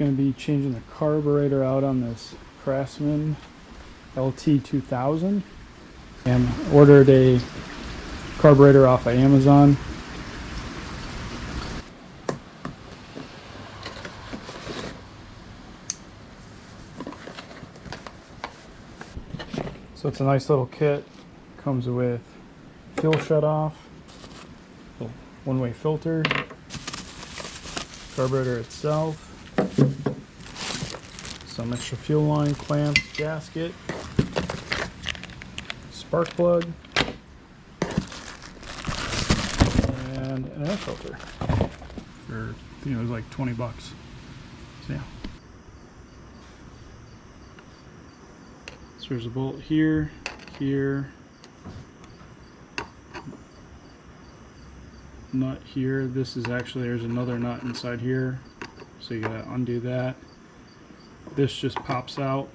going to be changing the carburetor out on this Craftsman LT1000, and ordered a carburetor off of Amazon. So it's a nice little kit. Comes with fuel shutoff, one-way filter, carburetor itself, some extra fuel line, clamps, gasket, spark plug, and an air filter for, it was like 20 bucks. So yeah. So there's a bolt here, nut here. This is actually, there's another nut inside here, so you gotta undo that. This just pops out,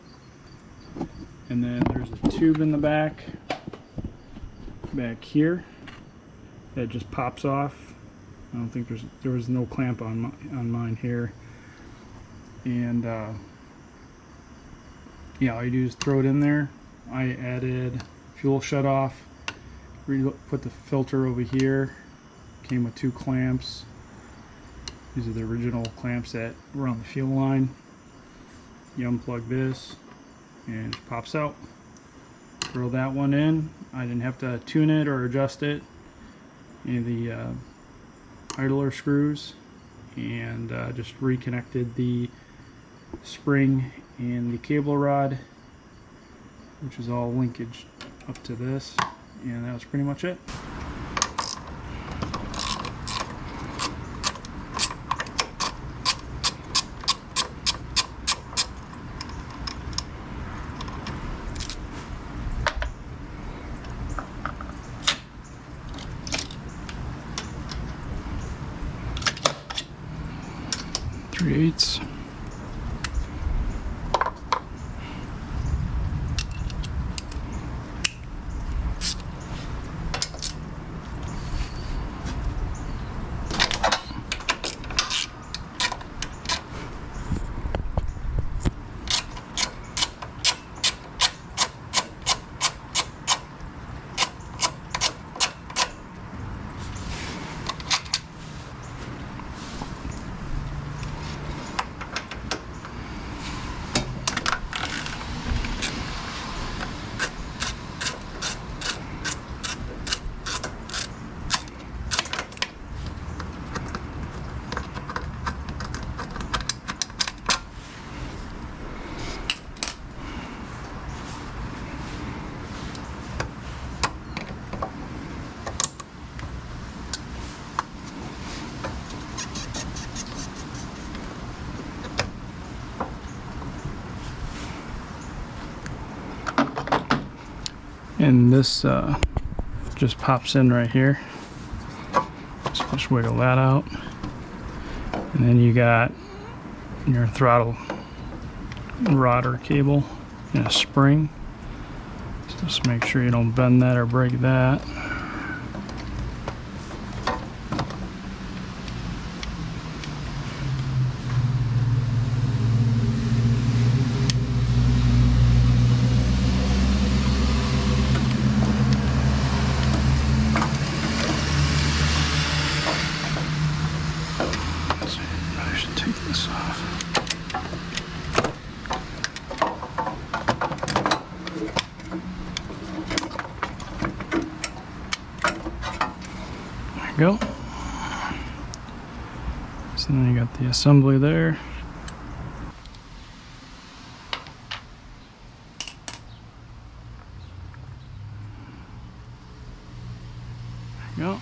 and then there's a tube in the back here that just pops off. I don't think there was no clamp on mine here, and yeah, all you do is throw it in there. I added fuel shutoff, put the filter over here. Came with 2 clamps. These are the original clamps that were on the fuel line. You unplug this and it pops out. Throw that one in. I didn't have to tune it or adjust it. Any of the idler screws, and just reconnected the spring and the cable rod, which is all linkage up to this, and that was pretty much it. Three-eighths. And this just pops in right here. So just wiggle that out, and then you got your throttle rod or cable and a spring. So just make sure you don't bend that or break that. Go. So then you got the assembly there. There you go.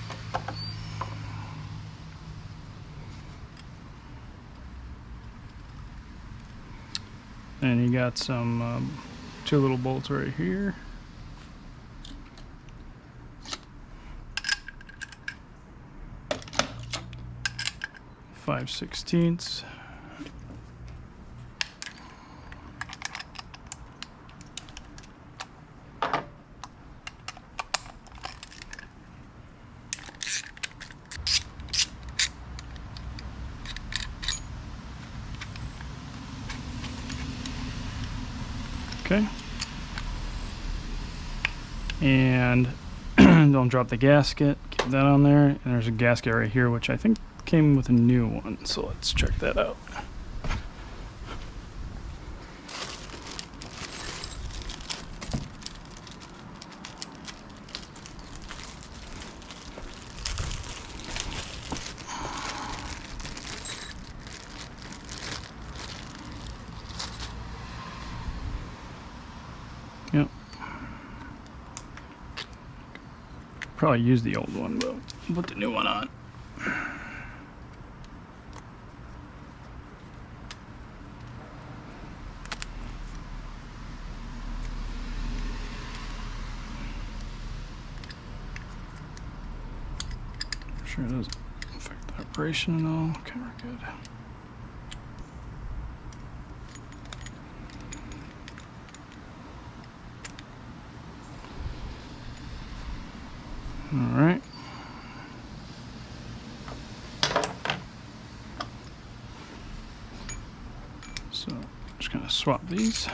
And you got some 2 little bolts right here. 5/16. Okay. And don't drop the gasket. Keep that on there. And there's a gasket right here, which I think came with a new one. So let's check that out. Yep. Probably use the old one, but we'll put the new one on. Sure it doesn't affect the operation at all. Okay, we're good. All right. So I'm just gonna swap these.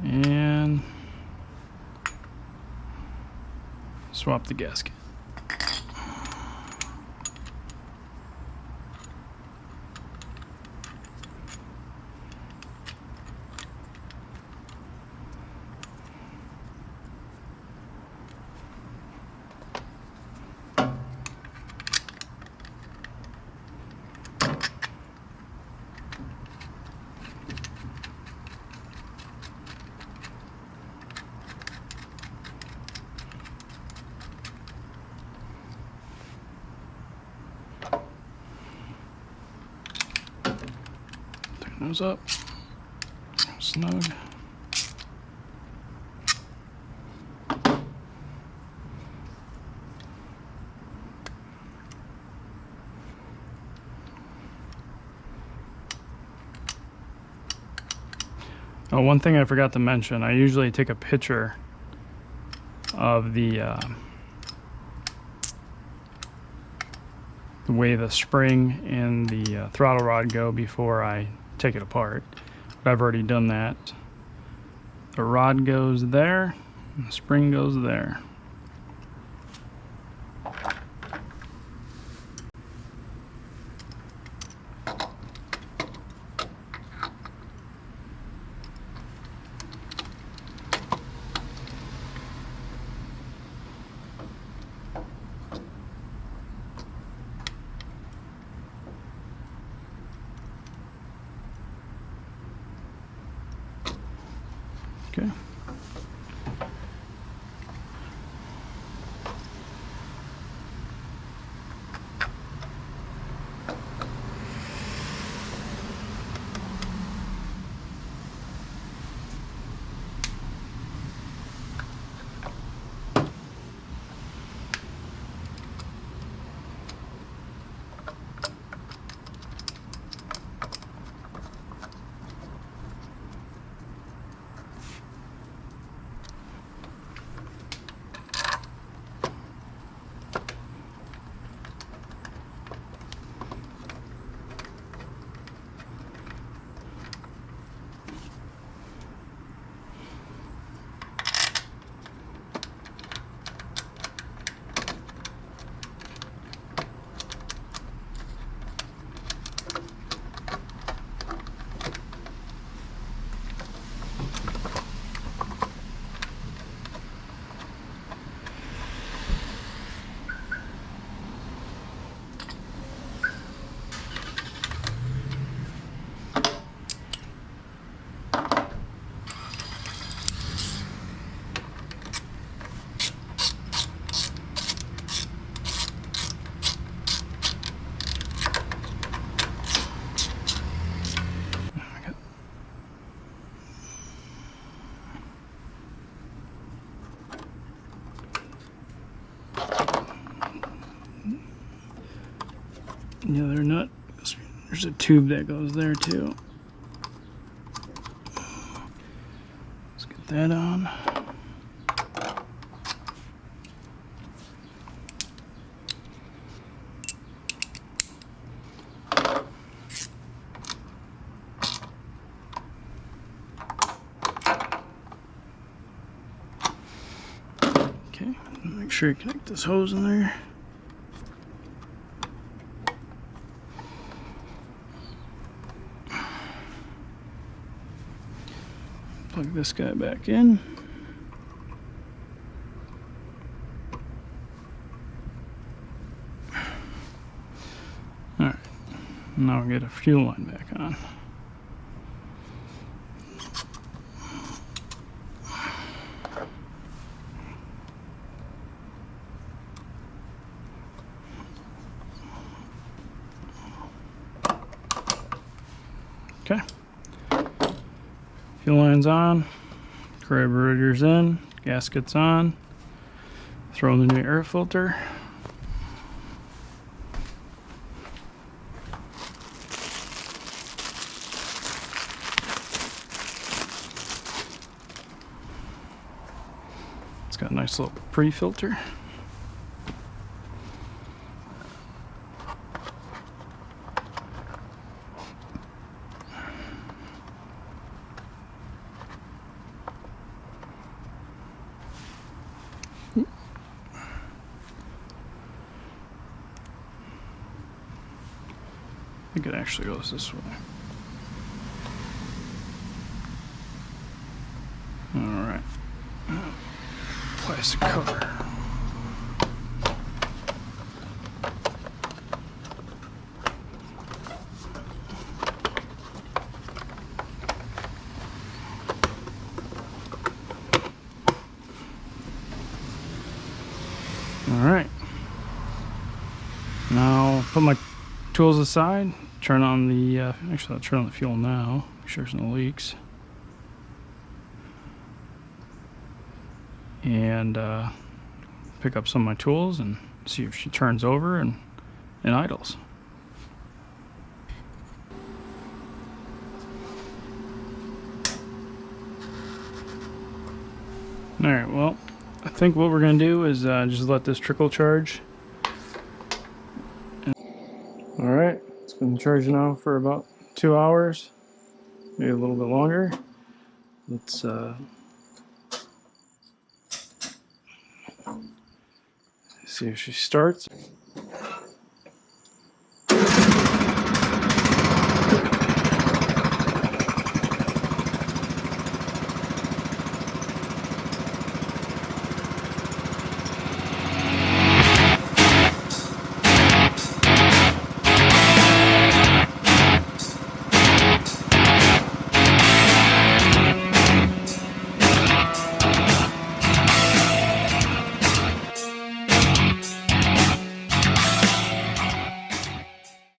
And swap the gasket. Those up, snug. Oh, one thing I forgot to mention, I usually take a picture of the way the spring and the throttle rod go before I take it apart, but I've already done that. The rod goes there, and the spring goes there. Okay. The other nut, there's a tube that goes there too. Let's get that on. sure you connect this hose in there. Plug this guy back in. Alright, now we get a fuel line back on. Okay. Fuel line's on, carburetor's in, gasket's on, throw in the new air filter. It's got a nice little pre-filter. I think it actually goes this way. Alright. Plastic cover. Alright. Now put my tools aside, turn on the, actually I'll turn on the fuel now, make sure there's no leaks. And pick up some of my tools and see if she turns over and idles. Alright, well, I think what we're going to do is just let this trickle charge. Alright, it's been charging now for about 2 hours, maybe a little bit longer. Let's see if she starts.